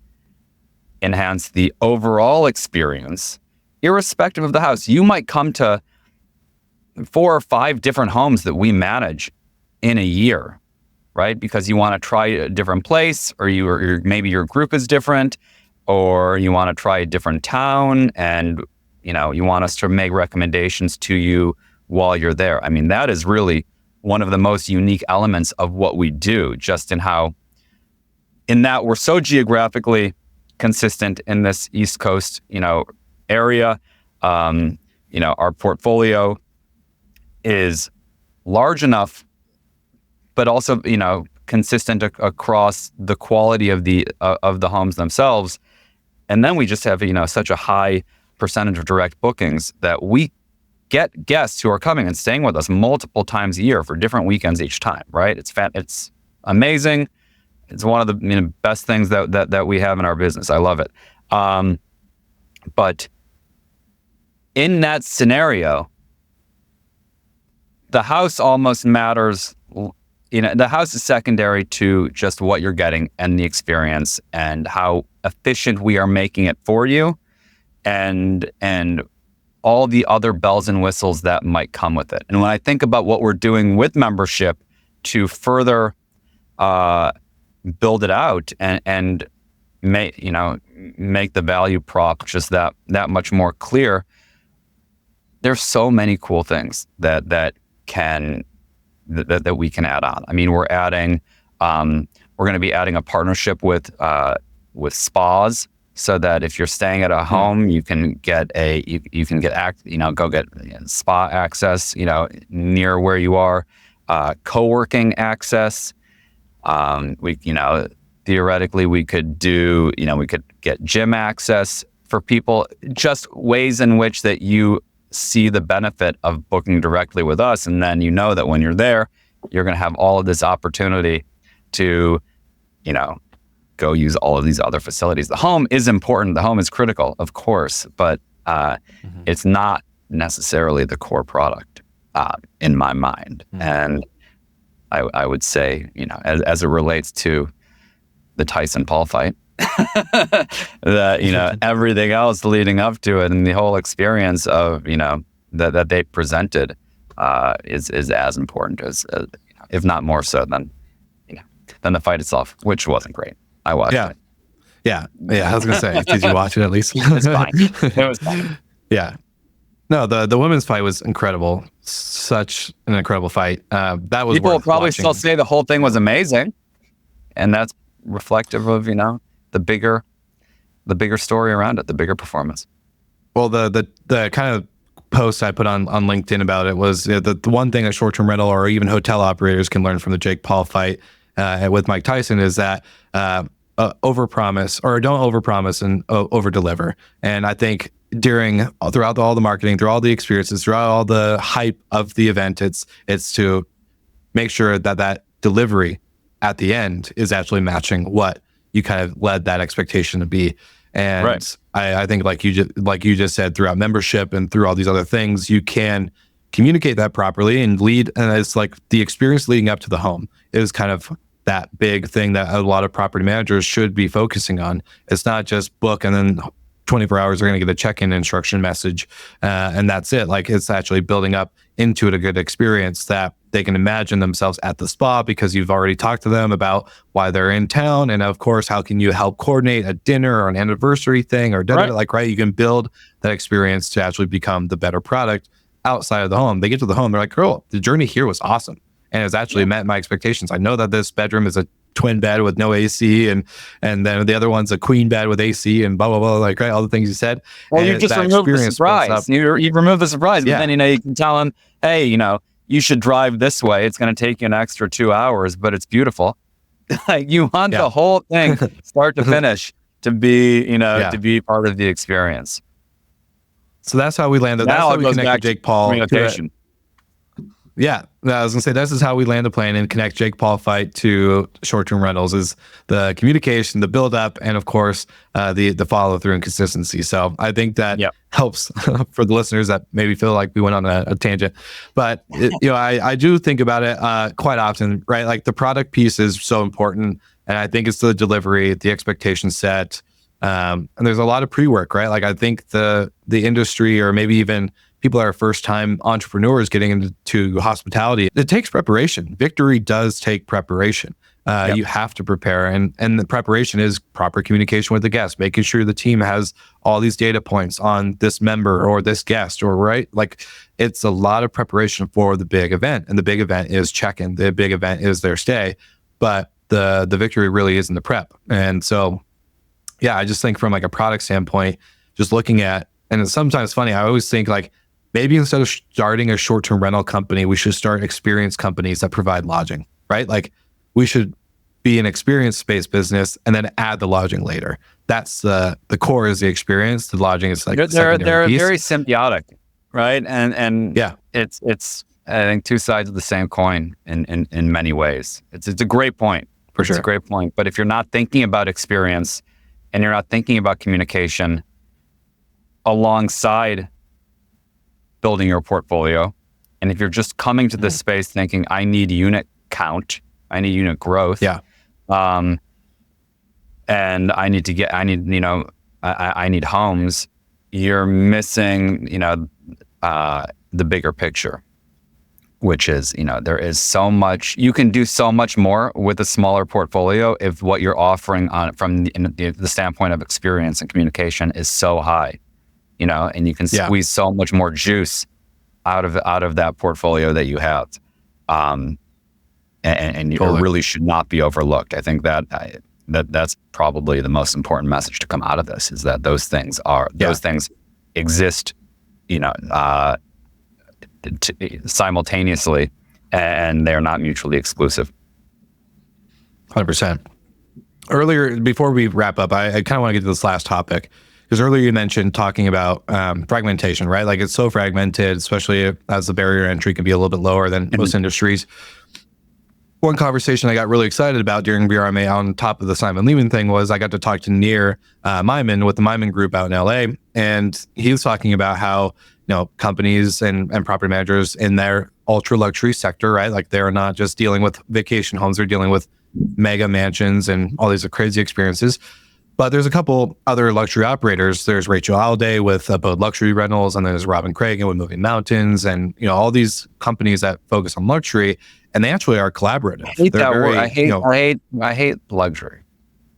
enhance the overall experience, irrespective of the house. You might come to 4 or 5 different homes that we manage in a year, right? Because you want to try a different place, or maybe your group is different, or you want to try a different town, and you know, you want us to make recommendations to you while you're there. I mean, that is really one of the most unique elements of what we do, just in that we're so geographically consistent in this East Coast, you know, area. You know, our portfolio is large enough, but also, you know, consistent across the quality of the homes themselves. And then we just have, you know, such a high percentage of direct bookings that we get guests who are coming and staying with us multiple times a year for different weekends each time, right? It's amazing. It's one of the best things that we have in our business. I love it. But in that scenario, the house almost matters. You know, the house is secondary to just what you're getting and the experience and how efficient we are making it for you, and all the other bells and whistles that might come with it. And when I think about what we're doing with membership to further build it out and make the value prop just that much more clear, there's so many cool things that we can add on. I mean, we're going to be adding a partnership with spas, so that if you're staying at a home, you can get spa access, near where you are, co-working access. Theoretically we could get gym access for people, just ways in which that you see the benefit of booking directly with us. And then that when you're there, you're going to have all of this opportunity to, go use all of these other facilities. The home is important. The home is critical, of course, but it's not necessarily the core product in my mind. And I would say, as it relates to the Tyson Paul fight, that, everything else leading up to it and the whole experience of, that they presented is as important as if not more so than the fight itself, which wasn't great. I watched it. Yeah. I was gonna say, did you watch it at least? It's fine. It was fine. Yeah. No, the women's fight was incredible. Such an incredible fight. That was people will probably watching. still say the whole thing was amazing, and that's reflective of the bigger story around it, the bigger performance. Well, the kind of post I put on LinkedIn about it was the one thing a short-term rental or even hotel operators can learn from the Jake Paul fight with Mike Tyson is that overpromise, or don't overpromise and overdeliver. And I think throughout all the marketing, through all the experiences, throughout all the hype of the event, it's to make sure that delivery at the end is actually matching what you kind of led that expectation to be. And right. I think like you just said, throughout membership and through all these other things, you can communicate that properly and lead. And it's like the experience leading up to the home is kind of that big thing that a lot of property managers should be focusing on. It's not just book and then 24 hours they're going to get a check-in instruction message and that's it. Like, it's actually building up into it a good experience that they can imagine themselves at the spa because you've already talked to them about why they're in town. And of course, how can you help coordinate a dinner or an anniversary thing or right. You can build that experience to actually become the better product outside of the home. They get to the home, they're like, "Girl, the journey here was awesome. And it's actually met my expectations. I know that this bedroom is a twin bed with no AC, and then the other one's a queen bed with AC, and blah blah blah." Like, right, all the things you said. Well, you just removed the surprise. You remove the surprise, but then you can tell them, "Hey, you should drive this way. It's going to take you an extra 2 hours, but it's beautiful." Like, you want the whole thing, start to finish, to be to be part of the experience. So that's how we landed. That's how we connected Jake Paul. Communication. Yeah, I was gonna say this is how we land the plane and connect Jake Paul fight to short-term rentals is the communication, the build-up, and of course the follow-through and consistency. So I think that helps for the listeners that maybe feel like we went on a tangent, but I do think about it quite often, right? Like, the product piece is so important, and I think it's the delivery, the expectation set, and there's a lot of pre-work, right? Like, I think the industry, or maybe even people that are first-time entrepreneurs getting into hospitality, it takes preparation. Victory does take preparation. You have to prepare, and the preparation is proper communication with the guest, making sure the team has all these data points on this member or this guest, or right? Like, it's a lot of preparation for the big event, and the big event is check-in. The big event is their stay, but the victory really is in the prep. And so, I just think from like a product standpoint, just looking at, and it's sometimes funny, I always think like, maybe instead of starting a short-term rental company, we should start experience companies that provide lodging, right? Like, we should be an experience-based business and then add the lodging later. That's the core is the experience. The lodging is like they're very symbiotic, right? And it's I think two sides of the same coin in many ways. It's a great point. For sure. It's a great point. But if you're not thinking about experience and you're not thinking about communication alongside building your portfolio, and if you're just coming to this space thinking, I need unit count, I need unit growth, and I need homes, you're missing the bigger picture, which is there is so much you can do, so much more with a smaller portfolio if what you're offering from the standpoint of experience and communication is so high. And you can squeeze so much more juice out of that portfolio that you have. And it really should not be overlooked. I think that's probably the most important message to come out of this, is that those things exist, simultaneously, and they're not mutually exclusive. 100%. Earlier, before we wrap up, I kind of want to get to this last topic, because earlier you mentioned talking about fragmentation, right? Like, it's so fragmented, especially as the barrier to entry can be a little bit lower than most industries. One conversation I got really excited about during BRMA, on top of the Simon Lehman thing, was I got to talk to Nir Myman with the Myman Group out in LA. And he was talking about how, companies and property managers in their ultra luxury sector, right? Like, they're not just dealing with vacation homes, they're dealing with mega mansions and all these crazy experiences. But there's a couple other luxury operators. There's Rachel Alday with Abode Luxury Rentals, and there's Robin Cragen with Moving Mountains, and all these companies that focus on luxury, and they actually are collaborative. I hate that word. I hate luxury.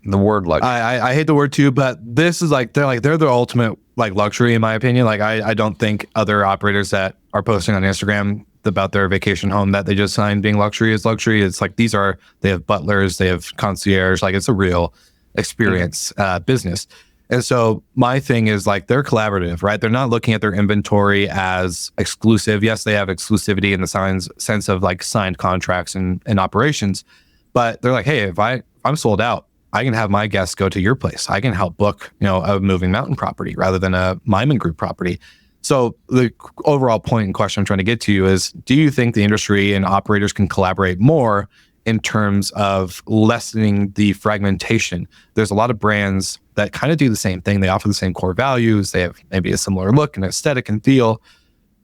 The word luxury. I hate the word too, but this is they're the ultimate luxury, in my opinion. I don't think other operators that are posting on Instagram about their vacation home that they just signed being luxury is luxury. It's they have butlers, they have concierge, it's a real experience business. And so my thing is, they're collaborative, right? They're not looking at their inventory as exclusive. Yes, they have exclusivity in the sense of signed contracts and operations, but they're like, hey, if I'm sold out, I can have my guests go to your place. I can help book, a Moving Mountain property rather than a Myman Group property. So the overall point and question I'm trying to get to you is, do you think the industry and operators can collaborate more in terms of lessening the fragmentation? There's a lot of brands that kind of do the same thing. They offer the same core values. They have maybe a similar look and aesthetic and feel,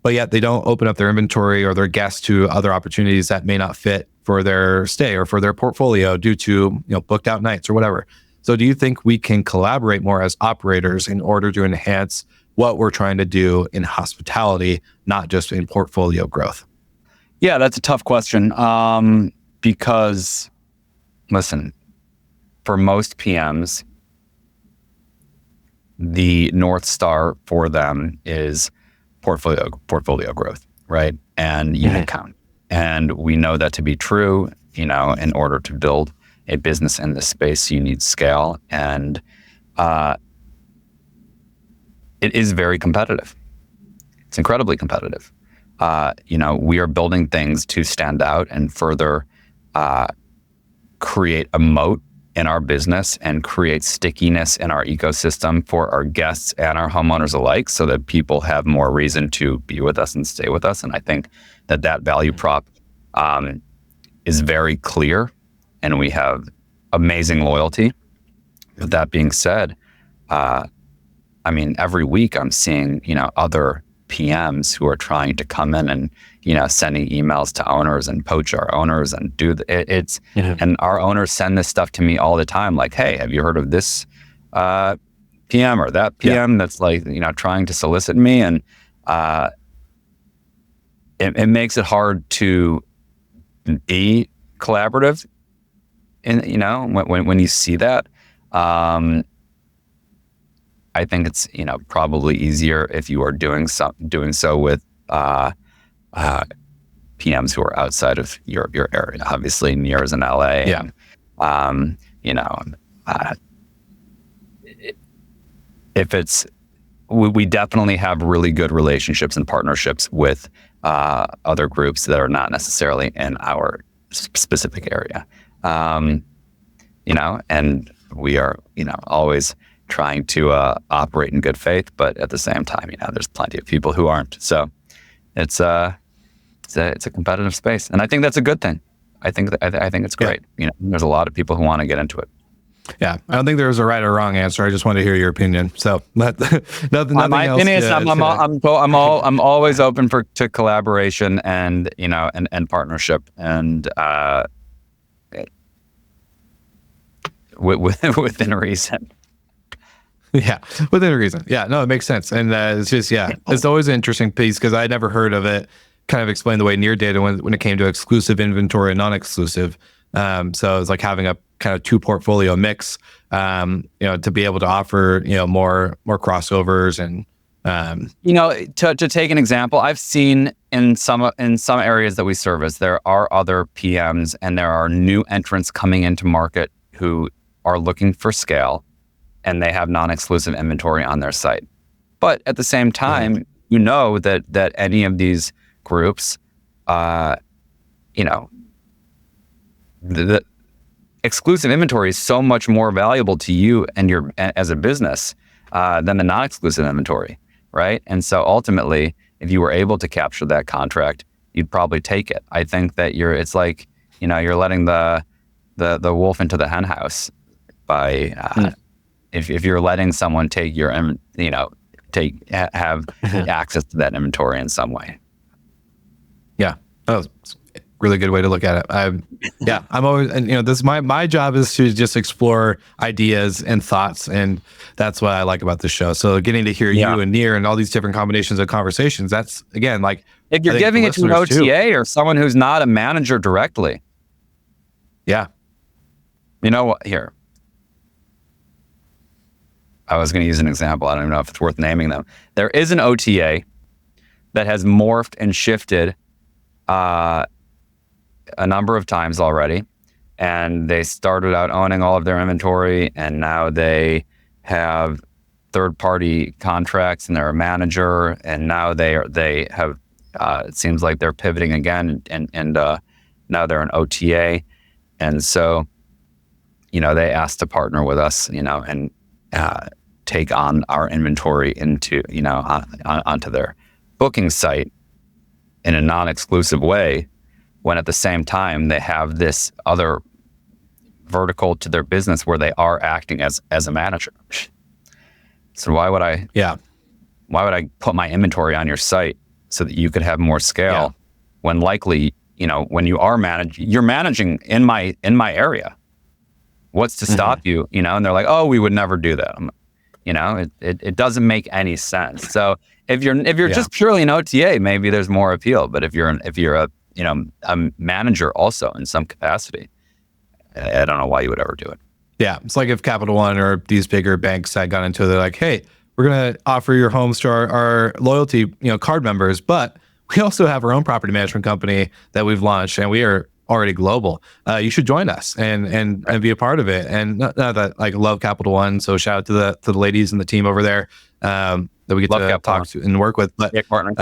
but yet they don't open up their inventory or their guests to other opportunities that may not fit for their stay or for their portfolio due to booked out nights or whatever. So do you think we can collaborate more as operators in order to enhance what we're trying to do in hospitality, not just in portfolio growth? Yeah, that's a tough question. Because, listen, for most PMs, the North Star for them is portfolio growth, right? And unit count. And we know that to be true. In order to build a business in this space, you need scale. And it is very competitive. It's incredibly competitive. We are building things to stand out and further create a moat in our business and create stickiness in our ecosystem for our guests and our homeowners alike, so that people have more reason to be with us and stay with us. And I think that value prop is very clear, and we have amazing loyalty. With that being said, every week I'm seeing, other PMs who are trying to come in and, sending emails to owners and poach our owners and do and our owners send this stuff to me all the time. Like, hey, have you heard of this PM or that PM that's trying to solicit me? And it makes it hard to be collaborative. And, when you see that, I think it's probably easier if you are doing so with PMs who are outside of your area. Obviously, Nir's in LA. Yeah. And, if it's, we definitely have really good relationships and partnerships with other groups that are not necessarily in our specific area. And we are always trying to operate in good faith, but at the same time, there's plenty of people who aren't. So it's a competitive space, and I think that's a good thing. I think it's great. There's a lot of people who want to get into it. Yeah, I don't think there's a right or wrong answer. I just want to hear your opinion. So nothing my else. Opinion is I'm always open to collaboration and and partnership and within a reason. Yeah, within a reason. Yeah, no, it makes sense. And it's just, it's always an interesting piece, because I never heard of it kind of explained the way Nir did when it came to exclusive inventory and non-exclusive. So it's like having a kind of two portfolio mix, to be able to offer, more crossovers and To take an example, I've seen in some areas that we service, there are other PMs and there are new entrants coming into market who are looking for scale, and they have non-exclusive inventory on their site. But at the same time, that any of these groups, the exclusive inventory is so much more valuable to you and as a business than the non-exclusive inventory, right? And so ultimately, if you were able to capture that contract, you'd probably take it. I think that you're letting the wolf into the hen house by if you're letting someone take your have access to that inventory in some way. Yeah. Oh, really good way to look at it. I'm always, and this my job is to just explore ideas and thoughts, and that's what I like about this show. So getting to hear you and Nir and all these different combinations of conversations, that's again, like, if you're giving it to an OTA or someone who's not a manager directly. Yeah. You know what? Here, I was going to use an example. I don't even know if it's worth naming them. There is an OTA that has morphed and shifted a number of times already, and they started out owning all of their inventory, and now they have third-party contracts, and they're a manager, and now they have. It seems like they're pivoting again, and now they're an OTA, and so they asked to partner with us, and take on our inventory into onto their booking site in a non-exclusive way, when at the same time they have this other vertical to their business where they are acting as a manager. So why would I put my inventory on your site so that you could have more scale when likely, when you are you're managing in my area. What's to stop you? And they're like, oh, we would never do that. It doesn't make any sense. So if you're just purely an OTA, maybe there's more appeal. But if you're a manager also in some capacity, I don't know why you would ever do it. Yeah, it's like if Capital One or these bigger banks had gone into it, they're like, hey, we're going to offer your homes to our loyalty card members, but we also have our own property management company that we've launched, and we are already global. You should join us and be a part of it. And not that I love Capital One, so shout out to the ladies and the team over there that we get to talk to and work with. But great partners.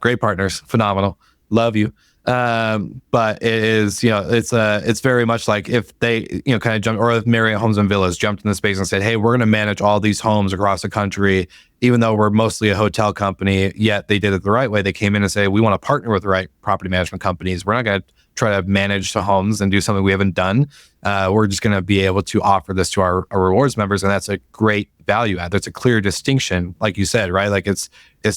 Great partners, phenomenal. Love you. But it is, it's very much like if they, kind of jumped, or if Marriott Homes and Villas jumped in the space and said, hey, we're going to manage all these homes across the country, even though we're mostly a hotel company, yet they did it the right way. They came in and say, we want to partner with the right property management companies. We're not going to try to manage the homes and do something we haven't done. We're just going to be able to offer this to our rewards members. And that's a great value add. There's a clear distinction, like you said, right? Like it's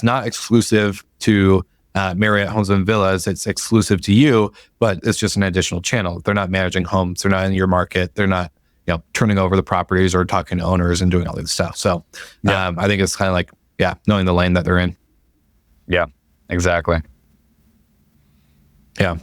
not exclusive to Marriott Homes and Villas. It's exclusive to you, but it's just an additional channel. They're not managing homes. They're not in your market. They're not, turning over the properties or talking to owners and doing all this stuff. So I think it's kind of like, knowing the lane that they're in. Yeah, exactly. Yeah.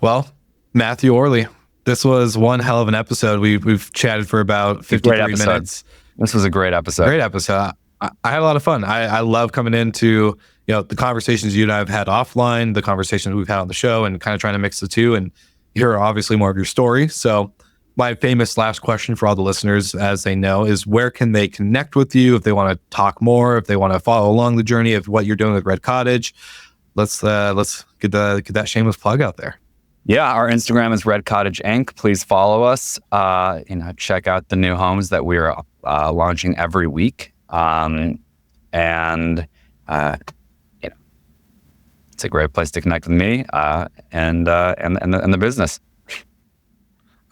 Well, Matthew Orley, this was one hell of an episode. We've chatted for about 53 minutes. This was a great episode. Great episode. I had a lot of fun. I love coming into the conversations you and I have had offline, the conversations we've had on the show, and kind of trying to mix the two and hear obviously more of your story. So my famous last question for all the listeners, as they know, is where can they connect with you if they want to talk more, if they want to follow along the journey of what you're doing with Red Cottage? Let's get that shameless plug out there. Yeah, our Instagram is Red Cottage Inc. Please follow us. Check out the new homes that we're launching every week. It's a great place to connect with me and the business.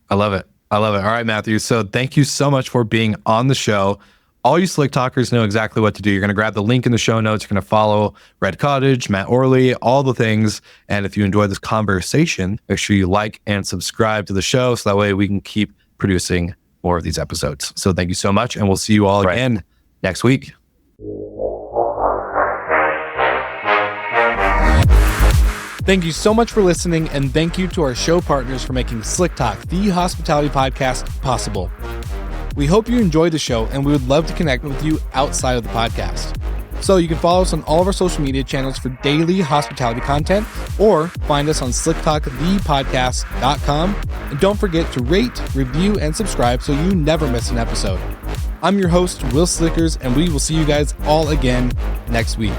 I love it. All right, Matthew. So thank you so much for being on the show. All you Slick Talkers know exactly what to do. You're going to grab the link in the show notes. You're going to follow Red Cottage, Matt Orley, all the things. And if you enjoy this conversation, make sure you like and subscribe to the show so that way we can keep producing more of these episodes. So thank you so much. And we'll see you all again next week. Thank you so much for listening, and thank you to our show partners for making Slick Talk, the hospitality podcast, possible. We hope you enjoyed the show, and we would love to connect with you outside of the podcast. So you can follow us on all of our social media channels for daily hospitality content, or find us on slicktalkthepodcast.com. And don't forget to rate, review, and subscribe so you never miss an episode. I'm your host, Wil Slickers, and we will see you guys all again next week.